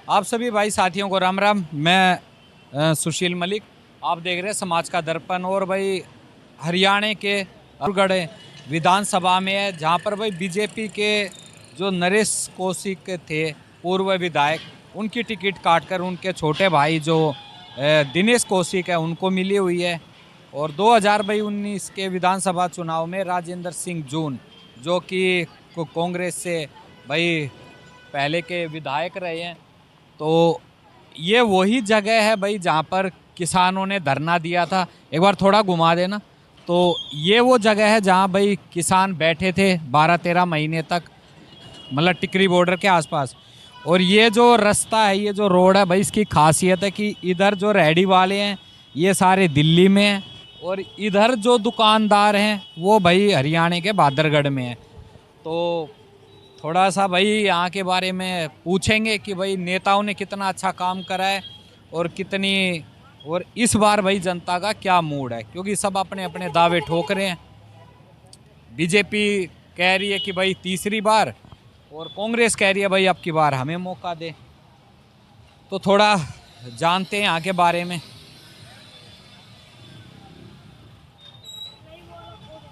आप सभी भाई साथियों को राम राम। मैं सुशील मलिक, आप देख रहे हैं समाज का दर्पण। और भाई हरियाणा के अलीगढ़ विधानसभा में है, जहाँ पर भाई बीजेपी के जो नरेश कौशिक थे पूर्व विधायक, उनकी टिकट काटकर उनके छोटे भाई जो दिनेश कौशिक है उनको मिली हुई है। और 2019 के विधानसभा चुनाव में राजेंद्र सिंह जून, जो कि कांग्रेस से भाई पहले के विधायक रहे हैं, तो ये वही जगह है भाई जहाँ पर किसानों ने धरना दिया था। एक बार थोड़ा घुमा देना। तो ये वो जगह है जहाँ भाई किसान बैठे थे 12-13 महीने तक, मतलब टिकरी बॉर्डर के आसपास। और ये जो रास्ता है, ये जो रोड है भाई, इसकी खासियत है कि इधर जो रेहड़ी वाले हैं ये सारे दिल्ली में हैं, और इधर जो दुकानदार हैं वो भाई हरियाणा के बादरगढ़ में हैं। तो थोड़ा सा भाई यहाँ के बारे में पूछेंगे कि भाई नेताओं ने कितना अच्छा काम करा है और और इस बार भाई जनता का क्या मूड है, क्योंकि सब अपने अपने दावे ठोक रहे हैं। बीजेपी कह रही है कि भाई तीसरी बार, और कांग्रेस कह रही है भाई अब की बार हमें मौका दे। तो थोड़ा जानते हैं यहाँ के बारे में।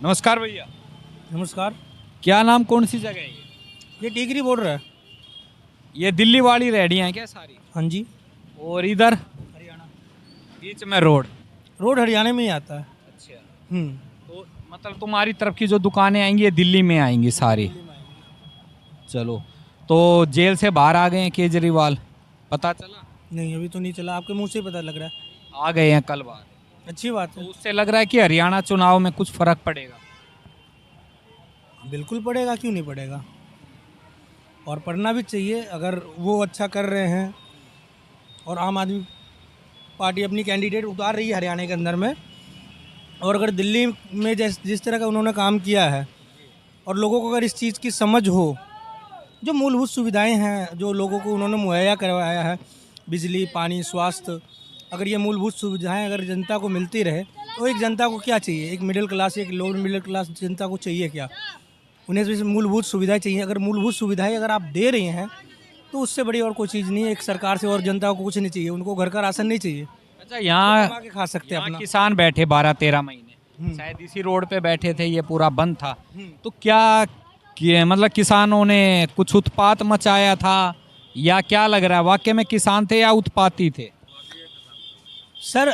नमस्कार भैया। नमस्कार। क्या नाम, कौन सी जगह है ये टिकरी बॉर्डर है। ये दिल्ली वाली रेहड़ियाँ हैं क्या सारी? हाँ जी। और इधर हरियाणा, बीच में रोड हरियाणा में ही आता है। अच्छा। हम्म। तो मतलब तुम्हारी तरफ की जो दुकानें आएंगी ये दिल्ली में आएंगी सारी? चलो, तो जेल से बाहर आ गए हैं केजरीवाल, पता चला? नहीं, अभी तो नहीं चला, आपके मुंह से ही पता लग रहा है। आ गए हैं कल बाहर। अच्छी बात तो है। उससे लग रहा है कि हरियाणा चुनाव में कुछ फर्क पड़ेगा। बिल्कुल पड़ेगा, क्यों नहीं पड़ेगा, और पढ़ना भी चाहिए। अगर वो अच्छा कर रहे हैं और आम आदमी पार्टी अपनी कैंडिडेट उतार रही है हरियाणा के अंदर में, और अगर दिल्ली में जिस तरह का उन्होंने काम किया है, और लोगों को अगर इस चीज़ की समझ हो, जो मूलभूत सुविधाएं हैं जो लोगों को उन्होंने मुहैया करवाया है, बिजली, पानी, स्वास्थ्य, अगर ये मूलभूत सुविधाएं अगर जनता को मिलती रहे, तो एक जनता को क्या चाहिए, एक मिडिल क्लास, एक लोअर मिडिल क्लास जनता को चाहिए क्या? उन्हें भी मूलभूत सुविधाएं चाहिए। अगर मूलभूत सुविधाएं अगर आप दे रही हैं तो उससे बड़ी और कोई चीज़ नहीं है। एक सरकार से और जनता को कुछ नहीं चाहिए, उनको घर का राशन नहीं चाहिए। अच्छा, यहाँ कमा के खा सकते हैं अपना। किसान बैठे 12-13 महीने, शायद इसी रोड पे बैठे थे, ये पूरा बंद था। तो मतलब किसानों ने कुछ उत्पात मचाया था, या क्या लग रहा है, वाकई में किसान थे या उत्पाती थे? सर,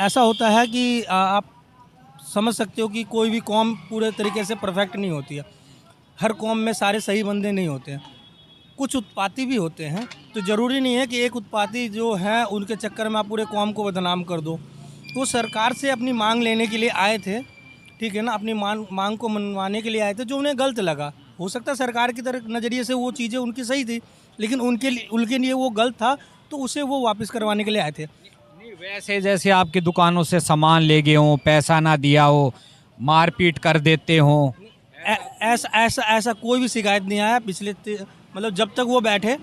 ऐसा होता है कि आप समझ सकते हो कि कोई भी कौम पूरे तरीके से परफेक्ट नहीं होती है। हर कौम में सारे सही बंदे नहीं होते हैं, कुछ उत्पाती भी होते हैं। तो ज़रूरी नहीं है कि एक उत्पाती जो है उनके चक्कर में आप पूरे कौम को बदनाम कर दो। वो सरकार से अपनी मांग लेने के लिए आए थे, ठीक है ना, अपनी मांग को मनवाने के लिए आए थे। जो उन्हें गलत लगा, हो सकता है सरकार की तरफ नज़रिए से वो चीज़ें उनकी सही थी, लेकिन उनके लिए वो गलत था, तो उसे वो वापस करवाने के लिए आए थे। नहीं, वैसे जैसे आपकी दुकानों से सामान ले गए हो, पैसा ना दिया हो, मारपीट कर देते हो, ऐसा कोई भी शिकायत नहीं आया पिछले मतलब जब तक वो बैठे,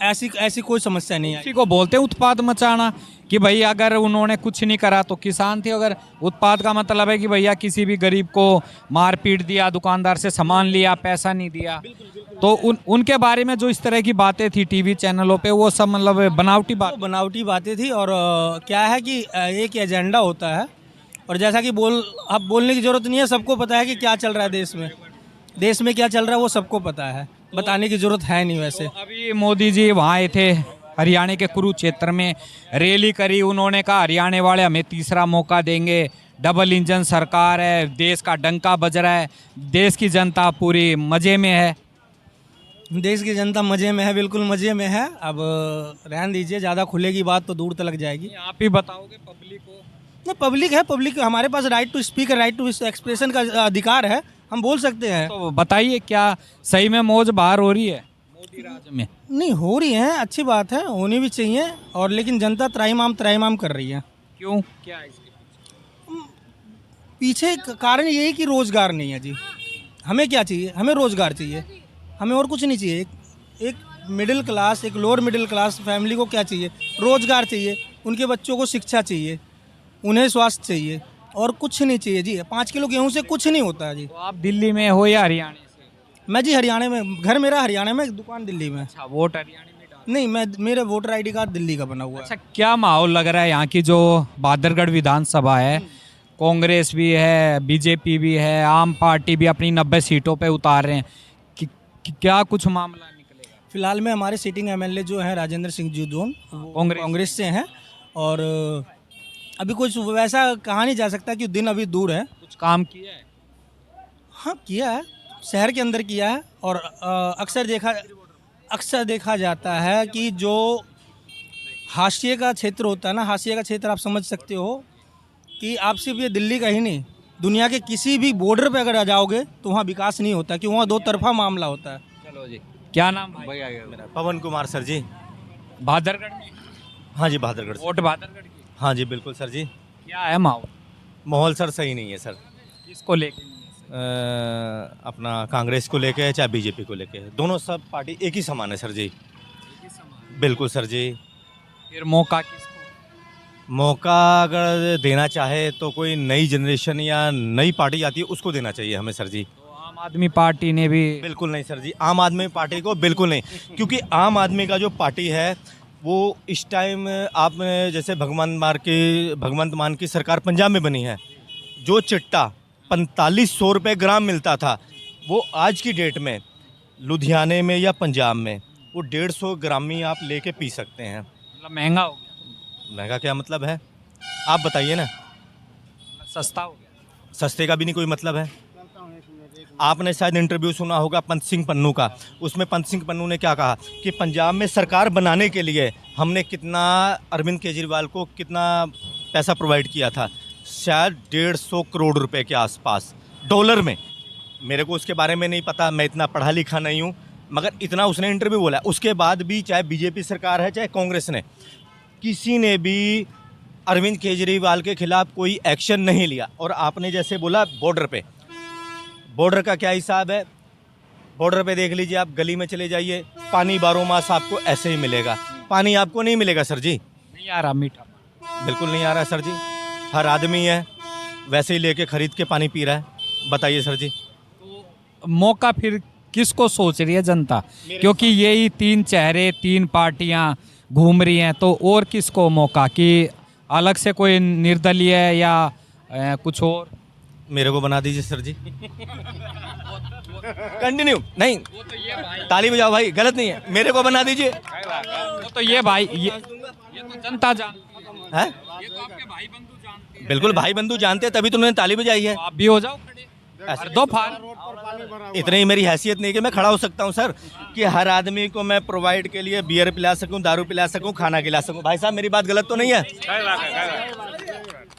ऐसी कोई समस्या नहीं आई। इसी को बोलते हैं उत्पाद मचाना, कि भाई अगर उन्होंने कुछ नहीं करा तो किसान थे। अगर उत्पाद का मतलब है कि भैया किसी भी गरीब को मारपीट दिया, दुकानदार से सामान लिया, पैसा नहीं दिया, तो उनके बारे में जो इस तरह की बातें थी टीवी चैनलों पे, वो सब मतलब बनावटी बनावटी बातें थी। और क्या है कि एक एजेंडा होता है, और जैसा कि अब बोलने की ज़रूरत नहीं है, सबको पता है कि क्या चल रहा है देश में क्या चल रहा है वो सबको पता है, बताने की ज़रूरत है नहीं। वैसे तो अभी मोदी जी वहाँ आए थे हरियाणा के कुरुक्षेत्र में, रैली करी, उन्होंने कहा हरियाणा वाले हमें तीसरा मौका देंगे, डबल इंजन सरकार है, देश का डंका बज रहा है, देश की जनता पूरी मज़े में है। देश की जनता मज़े में है, बिल्कुल मज़े में है। अब रहने दीजिए, ज़्यादा खुलेगी बात तो दूर तक जाएगी। आप ही बताओगे पब्लिक को? नहीं, पब्लिक है, पब्लिक हमारे पास right to speak, right to expression का अधिकार है, हम बोल सकते हैं। तो बताइए, क्या सही में मौज बाहर हो रही है मोदी राज में? नहीं हो रही है, अच्छी बात है, होनी भी चाहिए। और लेकिन जनता त्राहिमाम कर रही है। क्यों, क्या है इसके पीछे कारण यही कि रोज़गार नहीं है जी। हमें क्या चाहिए, हमें रोज़गार चाहिए, हमें और कुछ नहीं चाहिए। एक मिडिल क्लास, एक लोअर मिडिल क्लास फैमिली को क्या चाहिए, रोज़गार चाहिए, उनके बच्चों को शिक्षा चाहिए, उन्हें स्वास्थ्य चाहिए, और कुछ नहीं चाहिए जी। 5 किलो गेहूं से कुछ नहीं होता है जी। तो आप दिल्ली में हो या हरियाणा से? मैं जी हरियाणा में, घर मेरा हरियाणा में, दुकान दिल्ली में। अच्छा, वोट हरियाणा में डाल नहीं, मैं मेरा वोटर आईडी कार्ड दिल्ली का बना हुआ है। अच्छा, क्या माहौल लग रहा है यहाँ की जो बहादुरगढ़ विधानसभा है? कांग्रेस भी है, बीजेपी भी है, आम पार्टी भी अपनी 90 सीटों पे उतार रहे हैं क्या कुछ मामला निकलेगा? फिलहाल में हमारे सिटिंग एमएलए जो हैं राजेंद्र सिंह जूदोन, वो कांग्रेस से हैं। और अभी कुछ वैसा कहा नहीं जा सकता कि दिन अभी दूर है। कुछ काम किया है? हाँ, किया है, शहर के अंदर किया है। और अक्सर देखा जाता है कि जो हाशिए का क्षेत्र होता है ना, हाशिए का क्षेत्र आप समझ सकते हो कि आप सिर्फ ये दिल्ली का ही नहीं, दुनिया के किसी भी बॉर्डर पे अगर आ जाओगे तो वहाँ विकास नहीं होता, क्योंकि वहाँ दो तरफा मामला होता है। चलो जी, क्या नाम भाई? मेरा पवन कुमार सर जी। बहादुरगढ़ में हाँ जी, बहादुरगढ़ से। वोट बहादुरगढ़ की? हाँ जी, बिल्कुल सर जी। क्या है माहौल? माहौल सर सही नहीं है सर। किसको लेके नहीं है सर? अपना कांग्रेस को लेके चाहे बीजेपी को लेके, दोनों सब पार्टी एक ही समान है सर जी। बिल्कुल सर जी। फिर मौका किसको? मौका अगर देना चाहे तो कोई नई जनरेशन या नई पार्टी आती है उसको देना चाहिए हमें सर जी। तो आम आदमी पार्टी ने भी बिल्कुल नहीं सर जी, आम आदमी पार्टी को बिल्कुल नहीं, क्योंकि आम आदमी का जो पार्टी है वो इस टाइम आप जैसे भगवंत मान की सरकार पंजाब में बनी है, जो चिट्टा 4500 रुपये ग्राम मिलता था वो आज की डेट में लुधियाने में या पंजाब में वो 150 ग्रामी आप लेके पी सकते हैं। मतलब महंगा हो गया, महंगा क्या मतलब है, आप बताइए ना। सस्ता हो गया। सस्ते का भी नहीं कोई मतलब है। आपने शायद इंटरव्यू सुना होगा पंत सिंह पन्नू का, उसमें पंत सिंह पन्नू ने क्या कहा कि पंजाब में सरकार बनाने के लिए हमने कितना अरविंद केजरीवाल को कितना पैसा प्रोवाइड किया था, शायद 150 करोड़ रुपए के आसपास डॉलर में। मेरे को उसके बारे में नहीं पता, मैं इतना पढ़ा लिखा नहीं हूँ, मगर इतना उसने इंटरव्यू बोला। उसके बाद भी चाहे बीजेपी सरकार है चाहे कांग्रेस ने, किसी ने भी अरविंद केजरीवाल के खिलाफ कोई एक्शन नहीं लिया। और आपने जैसे बोला बॉर्डर का क्या हिसाब है, बॉर्डर पे देख लीजिए, आप गली में चले जाइए, पानी 12 मास आपको ऐसे ही मिलेगा। पानी आपको नहीं मिलेगा सर जी, नहीं आ रहा मीठा? बिल्कुल नहीं आ रहा सर जी। हर आदमी है वैसे ही लेके खरीद के पानी पी रहा है, बताइए सर जी। तो मौका फिर किसको सोच रही है जनता? क्योंकि यही तीन चेहरे, तीन पार्टियां घूम रही हैं, तो और किसको मौका? कि अलग से कोई निर्दलीय या कुछ और? मेरे को बना दीजिए सर जी। कंटिन्यू नहीं, ताली बजाओ भाई, गलत नहीं है, मेरे को बना दीजिए। तो ये भाई ये तो जनता जानती है, ये तो आपके भाई बंधु जानते हैं। बिल्कुल भाई बंधु जानते हैं, तभी तो उन्होंने ताली बजाई है। तो आप भी हो जाओ खड़े, ऐसे- कर दो फार। इतनी ही मेरी हैसियत नहीं कि मैं खड़ा हो सकता हूँ सर, कि हर आदमी को मैं प्रोवाइड के लिए बियर पिला सकूँ, दारू पिला सकूँ, खाना खिला सकूँ। भाई साहब मेरी बात गलत तो नहीं है?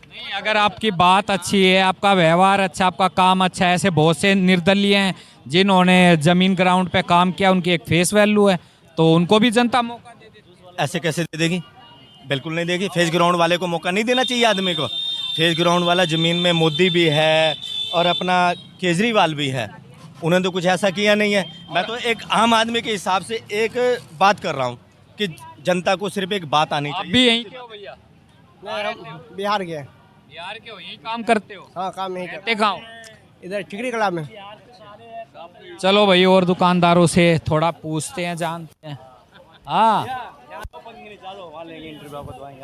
नहीं, अगर आपकी बात अच्छी है, आपका व्यवहार अच्छा, आपका काम अच्छा है, ऐसे बहुत से निर्दलीय हैं जिन्होंने जमीन ग्राउंड पे काम किया, उनकी एक फेस वैल्यू है, तो उनको भी जनता मौका दे देती है। ऐसे कैसे दे देगी? बिल्कुल नहीं देगी। फेस ग्राउंड वाले को मौका नहीं देना चाहिए आदमी को। फेस ग्राउंड वाला ज़मीन में मोदी भी है और अपना केजरीवाल भी है, उन्होंने तो कुछ ऐसा किया नहीं है। मैं तो एक आम आदमी के हिसाब से एक बात कर रहा हूँ कि जनता को सिर्फ एक बात आनी आप चाहिए। भी यहीं के हो भैया? बिहार के। बिहार के हो, यही काम करते हो? हाँ, काम नहीं रहते कहाँ हो? इधर टिकरी कला में। चलो भाई, और दुकानदारों से थोड़ा पूछते हैं, जानते हैं। हाँ,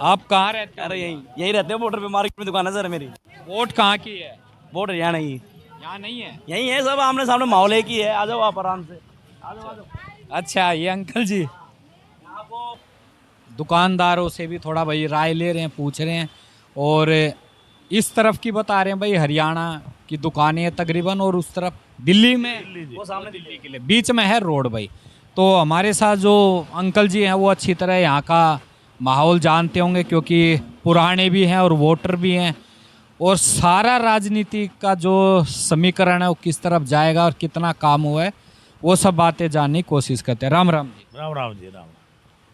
आप कहाँ रहते हो? अरे यही रहते हैं, मोटर पे मार्केट में दुकान है सर मेरी। वोट कहाँ की है? वोट हरियाणा ही, यहाँ नहीं है। यही है सब, आमने सामने माहौल एक ही है। आ जाओ आप आराम से। अच्छा, ये अंकल जी दुकानदारों से भी थोड़ा भाई राय ले रहे हैं, पूछ रहे हैं, और इस तरफ की बता रहे हैं भाई हरियाणा की दुकानें हैं तकरीबन, और उस तरफ दिल्ली में, वो सामने दिल्ली के लिए बीच में है रोड भाई। तो हमारे साथ जो अंकल जी हैं वो अच्छी तरह यहाँ का माहौल जानते होंगे, क्योंकि पुराने भी हैं और वोटर भी हैं, और सारा राजनीति का जो समीकरण है वो किस तरफ जाएगा और कितना काम हुआ है, वो सब बातें जानने की कोशिश करते हैं। राम राम जी। राम राम जी, राम।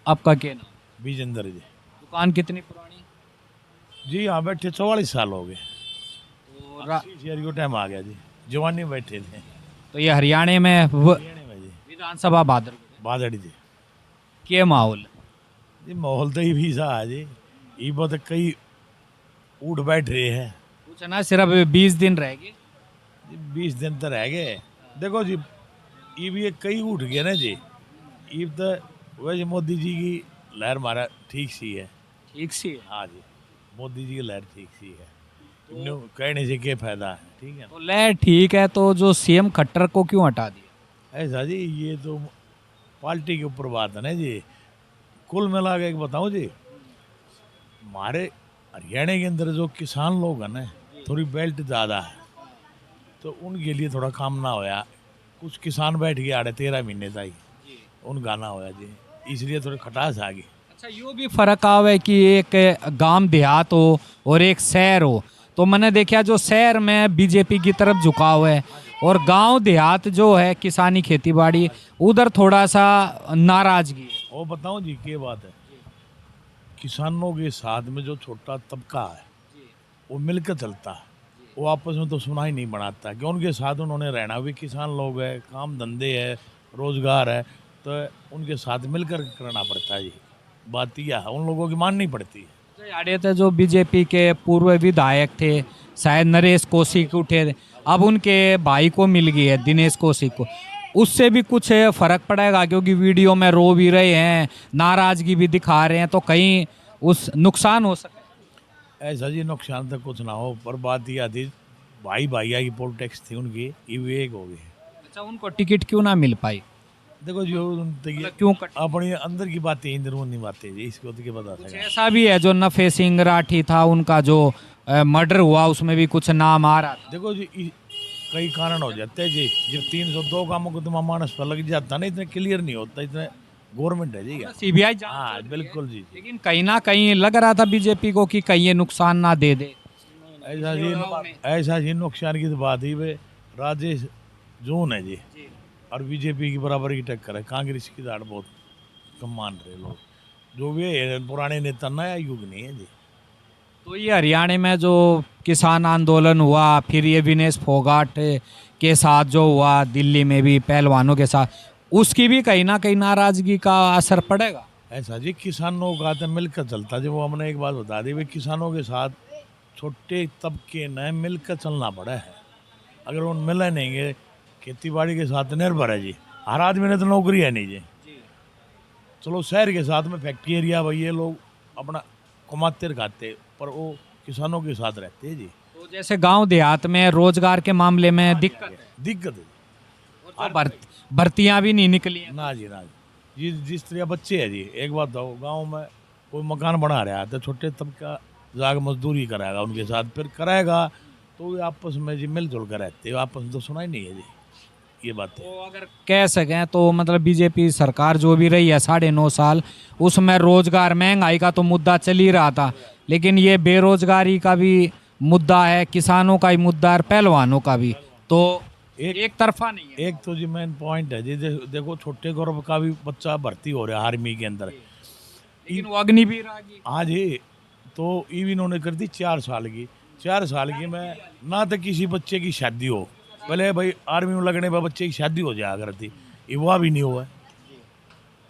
आपका क्या नाम? बीजेंद्र जी। दुकान कितनी पुरानी? जी यहाँ बैठे 44 साल हो गए। तो को टाइम आ गया जी, जवानी में बैठे थे। तो ये हरियाणा में हरियाणा में जी, विधानसभा बादड़ी जी। के माहौल? जी माहौल तो ही भी सा है जी, ये बहुत कई उठ बैठ रहे हैं कुछ ना, सिर्फ 20 दिन रह गए। जी, 20 दिन तो रह गए। देखो जी, ये भी कई उठ गए ना जी, ये तो वैसे मोदी जी की लहर हमारा ठीक सी है। ठीक सी है। हाँ जी, मोदी जी की लहर ठीक सी है। इन्हों कहने से क्या फायदा है, ठीक है। तो ले ठीक है, तो जो सीएम खट्टर को क्यों हटा दिया? ऐसा जी, ये तो पार्टी के ऊपर बात है ना जी। कुल मिला के एक बताऊं जी, हमारे हरियाणा के अंदर जो किसान लोग हैं ना, थोड़ी बेल्ट ज़्यादा है, तो उनके लिए थोड़ा काम ना होया। कुछ किसान बैठ गए आड़े 13 महीने तक, उनका ना होया जी, इसलिए थोड़ी खटास आ गई। अच्छा, यो भी फर्क आवे कि एक गांव देहात हो और एक शहर हो। तो मैंने देखा जो शहर में बीजेपी की तरफ झुकाव है, और गांव देहात जो है किसानी खेती बाड़ी, उधर थोड़ा सा नाराजगी है। और बताऊं जी क्या बात है, किसानों के साथ में जो छोटा तबका है वो मिलकर चलता है, वो आपस में तो सुनाई नहीं बनाता कि उनके साथ उन्होंने रहना भी, किसान लोग है, काम धंधे है, रोजगार है, तो उनके साथ मिलकर करना पड़ता है जी। बात यह है, उन लोगों की माननी पड़ती है। आड़े थे जो बीजेपी के पूर्व विधायक थे, शायद नरेश कौशिक उठे, अब उनके भाई को मिल गई है दिनेश कौशिक को, उससे भी कुछ फर्क पड़ेगा? क्योंकि वीडियो में रो भी रहे हैं, नाराजगी भी दिखा रहे हैं, तो कहीं उस नुकसान हो सके। ऐसा जी नुकसान तक कुछ ना हो, पर बात यह थी भाई भैया की पॉलिटिक्स थी उनकी, ये भी एक हो गई। अच्छा, उनको टिकट क्यों ना मिल पाई? देखो जी, मतलब क्यों कट? अपनी अंदर की बातें अंदरूनी बातें जी, इसको तो क्या बता कुछ सकें। ऐसा भी है जो नफे सिंह राठी था, उनका जो मर्डर हुआ उसमें भी कुछ नाम आ रहा था। देखो जी, कई कारण हो जाते हैं जी, जब 302 का मुकदमा मानस पर लग जाता ना, इतने क्लियर नहीं होता, इतने गवर्नमेंट है जी। सीबीआई हाँ बिल्कुल जी। लेकिन कहीं ना कहीं लग रहा था बीजेपी को कि कहीं ये नुकसान ना दे दे। ऐसा जी नुकसान की तो बात ही वे, राजेश जून है जी, और बीजेपी की बराबर की टक्कर है, कांग्रेस की दाढ़ बहुत कम मान रहे लोग, जो भी है पुराने नेता, नया युग नहीं है जी। तो ये हरियाणा में जो किसान आंदोलन हुआ, फिर ये विनेश फोगाट के साथ जो हुआ दिल्ली में भी पहलवानों के साथ, उसकी भी कहीं ना कहीं नाराजगी का असर पड़ेगा। ऐसा जी, किसानों का तो मिलकर चलता जी, वो हमने एक बात बता दी भाई, किसानों के साथ छोटे तबके ने मिलकर चलना पड़ा है। अगर वो मिले नहीं, खेती बाड़ी के साथ निर्भर है जी, हर आदमी ने तो नौकरी है नहीं जी। चलो शहर के साथ में फैक्ट्री एरिया भाई, ये लोग अपना कमाते खाते, पर वो किसानों के साथ रहते हैं जी। तो जैसे गांव देहात में रोजगार के मामले में दिक्कत है, दिक्कत है और जो भर्तियां भी नहीं निकली हैं। ना जी, ना जी, जिस तरह बच्चे हैं जी, एक बात बताओ, गांव में कोई मकान बना रहा है तो छोटे तबका जाग मजदूरी कराएगा उनके साथ, फिर कराएगा तो वे आपस में जी मिलजुल कर रहते हैं, आपस में तो सुना ही नहीं है जी ये बात है। तो अगर कह सकें तो मतलब बीजेपी सरकार जो भी रही है 9.5 साल, उसमें रोजगार महंगाई का तो मुद्दा चल ही रहा था, लेकिन ये बेरोजगारी का भी मुद्दा है, किसानों का ही मुद्दा है, पहलवानों का भी, तो एक तरफा नहीं है। एक तो जी मेन पॉइंट है जी, देखो छोटे ग्रुप का भी बच्चा भर्ती हो रहा है आर्मी के अंदर, लेकिन वो अग्निवीर आ गई। हाँ जी, तो ईवी इन्होंने कर दी 4 साल की, 4 साल की में ना तो किसी बच्चे की शादी हो, पहले भाई आर्मी में लगने पर बच्चे की शादी हो जाया करती, युवा भी नहीं हुआ,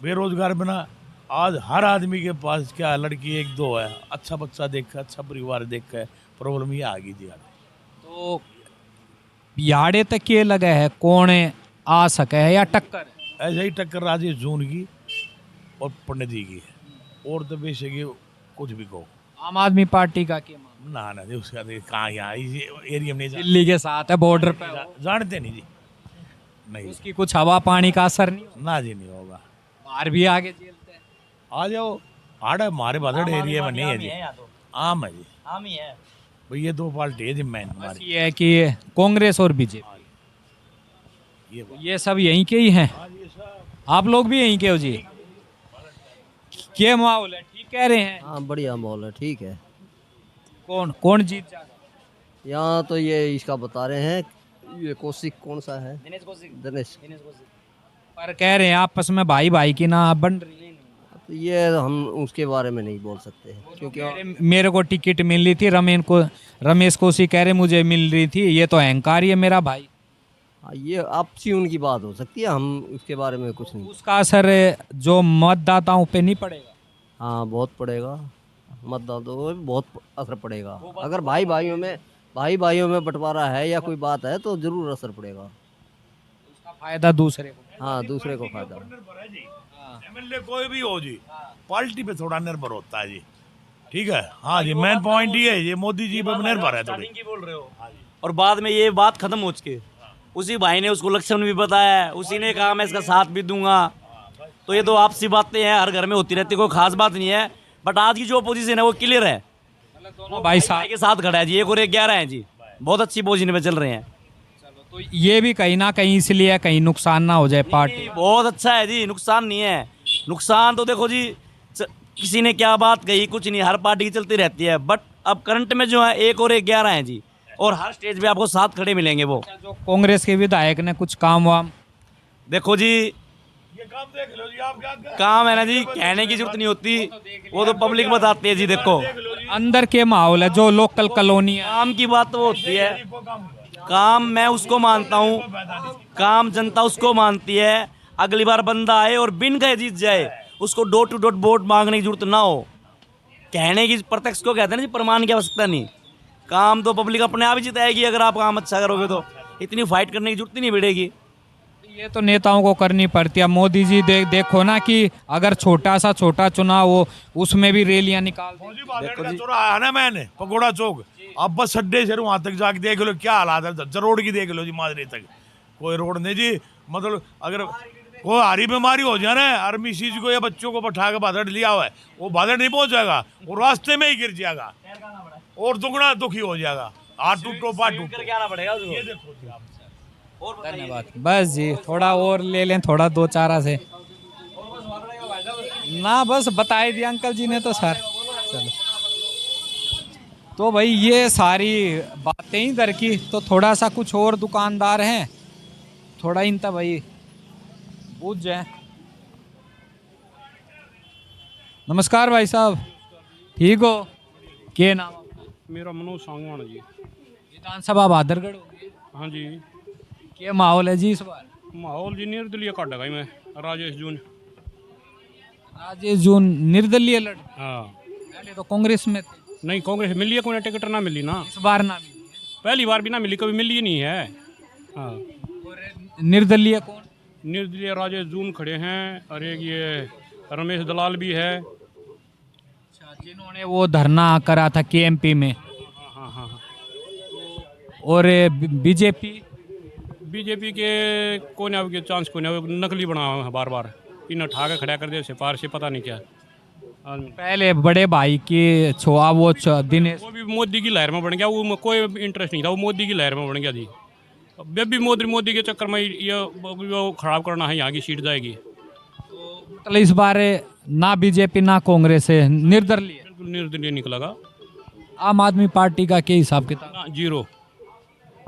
बेरोजगार बिना आज हर आदमी के पास क्या है, लड़की 1-2 है, अच्छा बच्चा देख कर, अच्छा परिवार देख कर, प्रॉब्लम ये आ गई जी। तो याड़े तक ये लगा है कौन आ सके है या टक्कर है? ऐसे ही टक्कर राजेश जून की और पंडित जी की है, और तो बेशक ये कुछ भी कहो। आम आदमी पार्टी का क्या मामला? ना ना जी, उसका कहाँ यहाँ इस एरिया में नहीं दिल्ली के साथ है, बॉर्डर पे हो। जानते नहीं जी, नहीं उसकी कुछ हवा पानी का असर नहीं होगा? ना जी, नहीं होगा। बाहर भी आगे झेलते हैं। आ जाओ, आड़े हमारे बदड़ एरिया में नहीं है जी, आम है जी, आम ही है भाई ये 2 पार्टी है जी मेन बस हमारी। ये है कि कांग्रेस और बीजेपी ये सब यहीं के ही हैं। आप लोग भी यहीं के हो जी? क्या माहौल है, ठीक कह रहे हैं? हाँ बढ़िया माहौल है, ठीक है। कौन कौन जीत जाएगा? यहाँ तो ये इसका बता रहे हैं, ये कौशिक कौन सा है, दिनेश। पर कह रहे हैं आपस में भाई भाई की ना बन रही है। तो ये हम उसके बारे में नहीं बोल सकते हैं, क्योंकि मेरे को टिकट मिल रही थी, रमेश कौशिक कह रहे मुझे मिल रही थी, ये तो अहंकार ही है मेरा भाई। हाँ, ये आपसी उनकी बात हो सकती है, हम उसके बारे में कुछ नहीं। उसका असर जो मतदाताओं पे नहीं पड़ेगा? हाँ बहुत पड़ेगा, मतदाताओं को भी बहुत असर पड़ेगा। अगर भाई भाइयों में बंटवारा है या कोई बात है तो जरूर असर पड़ेगा। उसका फायदा दूसरे को। हाँ दूसरे को फायदा। एमएलए कोई भी हो जी, पार्टी पे थोड़ा निर्भर होता है जी। ठीक है, हाँ जी, मेन पॉइंट ये है, ये मोदी जी पे निर्भर है थोड़ी। की बोल रहे हो और बाद में ये बात खत्म हो चुकी है। उसी भाई ने उसको लक्षण भी बताया है, उसी ने कहा मैं इसका साथ भी दूंगा। तो ये तो आपसी बातें हैं, हर घर में होती रहती, कोई खास बात नहीं है। बट आज की जो पोजीशन है वो क्लियर है, दोनों भाई साहब भाई के साथ खड़ा है जी, 1 और 1 11 है जी, बहुत अच्छी पोजीशन में चल रहे हैं। तो ये भी कहीं ना कहीं इसलिए कहीं नुकसान ना हो जाए पार्टी। बहुत अच्छा है जी, नुकसान नहीं है। नुकसान तो देखो जी, किसी ने क्या बात कही, कुछ नहीं, हर पार्टी की चलती रहती है। बट अब करंट में जो है 1 और 1 11 है जी, और हर स्टेज पे आपको साथ खड़े मिलेंगे। वो जो कांग्रेस के विधायक ने कुछ काम वाम देखो जी, ये काम देख लो जी, आप क्या काम है ना जी, कहने की जरूरत नहीं होती, वो तो पब्लिक बताती है जी। देखो अंदर के माहौल है, जो लोकल कॉलोनी है। काम की बात तो वो होती है, काम मैं उसको मानता हूँ, काम जनता उसको मानती है। अगली बार बंदा आए और बिन गए जीत जाए, उसको डोर टू डोर वोट मांगने की जरूरत ना हो। कहने की, प्रत्यक्ष को कहते हैं ना जी, प्रमाण की आवश्यकता नहीं। काम तो पब्लिक अपने आप ही जिताएगी, अगर आप काम अच्छा करोगे तो इतनी फाइट करने की जरूरत ही नहीं पड़ेगी। ये तो नेताओं को करनी पड़ती है। मोदी जी देखो ना कि अगर छोटा चुनाव हो उसमें भी रैलियां निकालते हैं। चौराहा है ना, मैंने पकौड़ा चौक, अब बस अड्डे से वहां तक जाके देख लो क्या हालात है। झज्जर रोड की देख लो जी, माजरे तक कोई रोड नहीं जी। मतलब अगर कोई हारी बीमारी हो जाए ना, आर्मी सीज को या बच्चों को बैठा के बादड़ लिया हुआ है, वो बादड़ नहीं पहुंच जाएगा, वो रास्ते में ही गिर जाएगा और दुगना दुखी हो जाएगा। हाथ टूटो पाट टूटो। करके आना पड़ेगा उसको। ये देखो जी आप। और बताइए। धन्यवाद। बस जी, थोड़ा और ले लें, थोड़ा 2-4 से ना, बस बताए दिया अंकल जी ने तो सर। चलो, तो भाई ये सारी बातें ही इधर की। तो थोड़ा सा कुछ और दुकानदार हैं, थोड़ा इनता भाई पूछ जाए। नमस्कार भाई साहब, ठीक हो? के नाम आपका? मेरा मनोज सांगवान जी। विधानसभा बादरगढ़ होगी। हाँ जी, क्या माहौल है जी इस बार? माहौल जी निर्दलीय काटा गई मैं, राजेश जून। राजेश जून निर्दलीय लड़, हाँ पहले तो कांग्रेस में थे, नहीं, कांग्रेस मिली है, कोई टिकट ना मिली ना, इस बार ना मिली है। पहली बार भी ना मिली, कभी मिली ही नहीं है। हाँ, और निर्दलीय कौन? निर्दलीय राजेश जून खड़े हैं, और एक ये रमेश दलाल भी है। अच्छा, जिन्होंने वो धरना करा था केएमपी में। हाँ हाँ हाँ हाँ। और बीजेपी के कोई ना के चांस कोई ना, नकली बना हुआ है बार बार, इन ठा के खड़ा कर दिया सिफारिश से, पता नहीं क्या। पहले बड़े भाई की छोआ वो दिनेश, वो भी मोदी की लहर में बन गया, वो कोई इंटरेस्ट नहीं था, वो मोदी की लहर में बन गया जी। अब भी मोदी के चक्कर में ये वो खराब करना है, यहाँ की सीट जाएगी। मतलब इस बार ना बीजेपी ना कांग्रेस है, निर्दलीय। बिल्कुल निर्दलीय निकलेगा। आम आदमी पार्टी का क्या हिसाब किताब? ना, जीरो।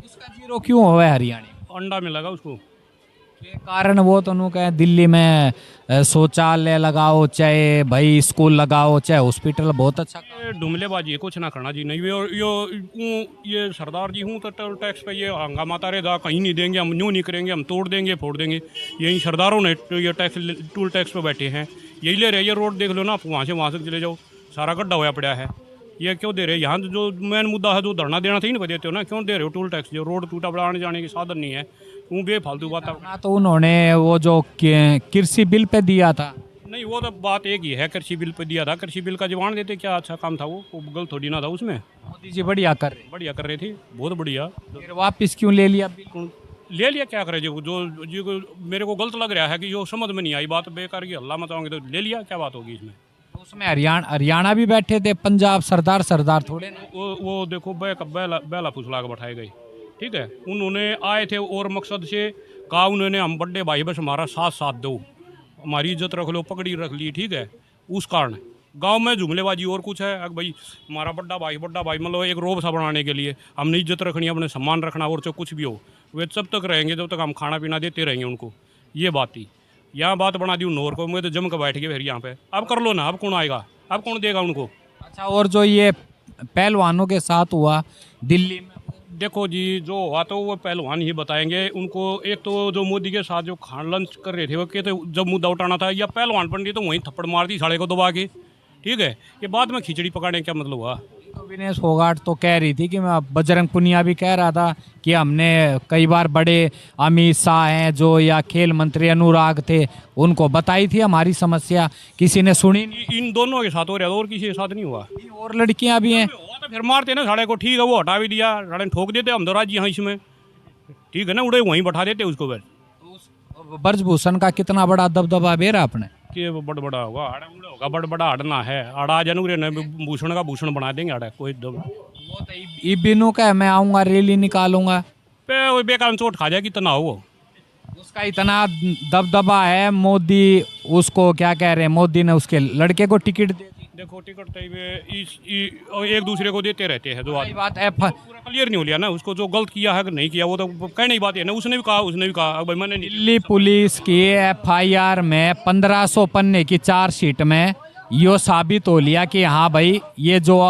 उसका जीरो क्यों हुआ है हरियाणा? अंडा मिलेगा उसको। के कारण वो तो नु कहे दिल्ली में शौचालय लगाओ, चाहे भाई स्कूल लगाओ, चाहे हॉस्पिटल, बहुत अच्छा। ये ढुमलेबाजी है, कुछ ना करना जी। नहीं ये सरदार जी हूँ तो टोल टैक्स पे ये हंगामा रहेगा, कहीं नहीं देंगे, हम यूँ नहीं करेंगे, हम तोड़ देंगे फोड़ देंगे। यही सरदारों ने ये टोल टैक्स पे बैठे हैं, यही ले रहे हैं। ये रोड देख लो ना, आप वहाँ से चले जाओ, सारा गड्ढा होया पड़ा है। ये क्यों दे रहे हैं? यहाँ जो मेन मुद्दा है, जो धरना देना था ही नहीं देते हो ना, क्यों दे रहे हो टोल टैक्स? जो रोड टूटा बड़ा आने जाने के साधन नहीं है, वो बेफालतू बात है। ना तो उन्होंने वो जो कृषि बिल पे दिया था। नहीं, वो तो बात एक ही है, कृषि बिल पे दिया था, कृषि बिल का जवान देते, क्या अच्छा काम था वो गलत थोड़ी ना था उसमें। मोदी जी बढ़िया कर रहे, बढ़िया कर रहे थे, बहुत बढ़िया। फिर वापस क्यों ले लिया बिल? ले लिया, क्या करे जो मेरे को गलत लग रहा है कि जो समझ में नहीं आई बात, बेकार की हल्ला मचाओगे तो ले लिया, क्या बात होगी इसमें? उसमें हरियाणा भी बैठे थे, पंजाब सरदार थोड़े ना। वो देखो बेला फुसला के बैठाए गए, ठीक है। उन्होंने आए थे और मकसद से कहा, उन्होंने हम बड़े भाई बस हमारा साथ दो, हमारी इज्जत रख लो, पकड़ी रख ली, ठीक है। उस कारण गांव में जुमलेबाजी और कुछ है। अगर भाई हमारा बड़ा भाई मतलब एक रोब सा बनाने के लिए हमने इज्जत रखनी, अपने सम्मान रखना, और जो कुछ भी हो वे सब तक रहेंगे जब तक हम खाना पीना देते रहेंगे उनको। ये बात थी, यहाँ बात बना दी नोर को, मैं तो जम के बैठ गए फिर यहाँ पे। अब कर लो ना, अब कौन आएगा, अब कौन देगा उनको? अच्छा, और जो ये पहलवानों के साथ हुआ दिल्ली में, देखो जी, जो हुआ तो वो पहलवान ही बताएंगे उनको। एक तो जो मोदी के साथ जो खान लंच कर रहे थे, वो कहते जब मुद्दा उठाना था या पहलवान बन रही तो वहीं थप्पड़ मार दी साड़े को दबा के, ठीक है। ये बाद में खिचड़ी पकाने क्या मतलब हुआ? तो विनेश फोगाट तो कह रही थी कि मैं बजरंग पुनिया भी कह रहा था कि हमने कई बार बड़े अमित शाह हैं जो या खेल मंत्री अनुराग थे उनको बताई थी हमारी समस्या, किसी ने सुनी नहीं। इन दोनों के साथ हो रहा था और किसी के साथ नहीं हुआ। और लड़कियां भी हैं। हुआ तो फिर मारते ना साढ़े को, ठीक है वो हटा भी दिया, साढ़े ने ठोक देते, हम तो राजी हैं इसमें, ठीक है ना, उड़े वहीं बैठा देते उसको फिर। ब्रजभूषण का कितना बड़ा दबदबा बेरा आपने कि वो बड़ बड़ा होगा, आड़ा उड़ा होगा, बड़ बड़ा अड़ना है, अड़ा जनूरे ने भूषण का भूषण बना देंगे आड़ा कोई दम। वो तो बिनू का है, मैं आऊंगा रैली निकालूंगा, पे वो बेकार चोट खा जाएगी इतना हो। उसका इतना दबदबा है। मोदी उसको क्या कह रहे हैं, मोदी ने उसके लड़के को टिकट दे दी। देखो टिकट तो एक दूसरे को देते रहते हैं, दो सही आदमी बात है। पूरा क्लियर नहीं हो लिया ना, उसको जो गलत किया है कि नहीं किया वो तो कहने की बात है ना, उसने भी कहा अब भाई मैंने नहीं। दिल्ली पुलिस की FIR में 1500 पन्ने की चार्जशीट में यो साबित हो लिया कि हाँ भाई ये जो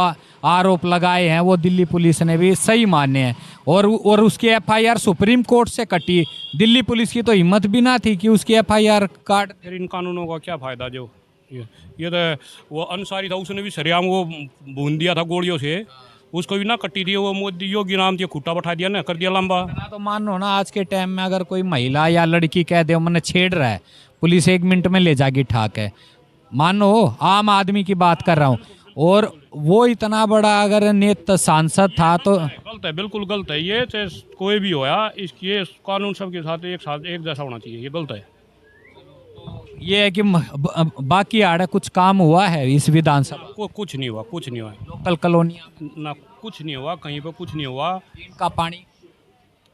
आरोप लगाए हैं वो दिल्ली पुलिस ने भी सही माने हैं। और उसकी FIR सुप्रीम कोर्ट से कटी। दिल्ली पुलिस की तो हिम्मत भी ना थी कि उसकी FIR काट। फिर इन कानूनों का क्या फ़ायदा, जो ये तो वो अंसारी था, उसने भी सरेआम वो भून दिया था गोलियों से, उसको भी ना कट्टी थी, वो मोदी योगी नाम थी, खुट्टा बैठा दिया ना, कर दिया लंबा। ना तो मानो ना आज के टाइम में अगर कोई महिला या लड़की कह दे मैंने छेड़ रहा है, पुलिस 1 मिनट में ले जाके ठाक है। मानो आम आदमी की बात कर रहा हूँ, और वो इतना बड़ा अगर नेता सांसद था तो गलत है, बिल्कुल गलत है ये, चाहे कोई भी होया ये कानून सबके साथ एक जैसा होना चाहिए, ये गलत है। ये है कि बाकी आड़े कुछ काम हुआ है इस विधानसभा, कुछ नहीं हुआ, कुछ नहीं हुआ, लोकल कॉलोनियाँ ना कुछ नहीं हुआ, कहीं पे कुछ नहीं हुआ, इनका पानी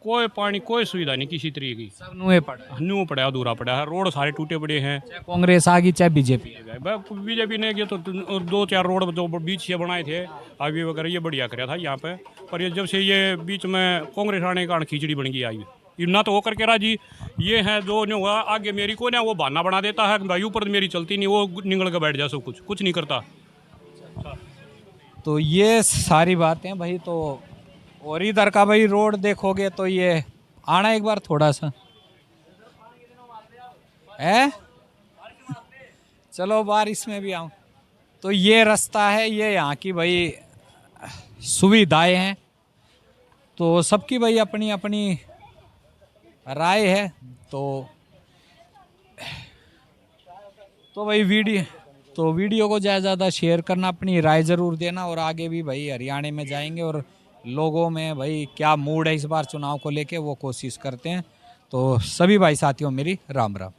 कोई पानी कोई सुविधा नहीं किसी तरीके की, सब नुए पड़ा। न्यू पड़ा, अधूरा पड़ा है, रोड सारे टूटे पड़े हैं। चाहे कांग्रेस आ गई चाहे बीजेपी। बीजेपी ने किया तो 2-4 रोड जो बीच से बनाए थे हाईवे वगैरह ये बढ़िया कराया था यहाँ पे, पर ये जब से ये बीच में कांग्रेस आने के कारण खिचड़ी बन गई हाईवे, ना तो वो करके राजी, ये है जो नहीं हुआ आगे मेरी को ना वो बहाना बना देता है भाई ऊपर मेरी चलती नहीं, वो निगल के बैठ जा, सब कुछ नहीं करता। तो ये सारी बातें भाई। तो और इधर का भाई रोड देखोगे तो ये आना एक बार थोड़ा सा है, चलो बारिश में भी आऊँ तो ये रास्ता है, ये यहाँ की भाई सुविधाएं हैं। तो सबकी भाई अपनी अपनी राय है। तो भाई वीडियो को ज़्यादा शेयर करना, अपनी राय ज़रूर देना, और आगे भी भाई हरियाणा में जाएंगे और लोगों में भाई क्या मूड है इस बार चुनाव को लेके वो कोशिश करते हैं। तो सभी भाई साथियों मेरी राम राम।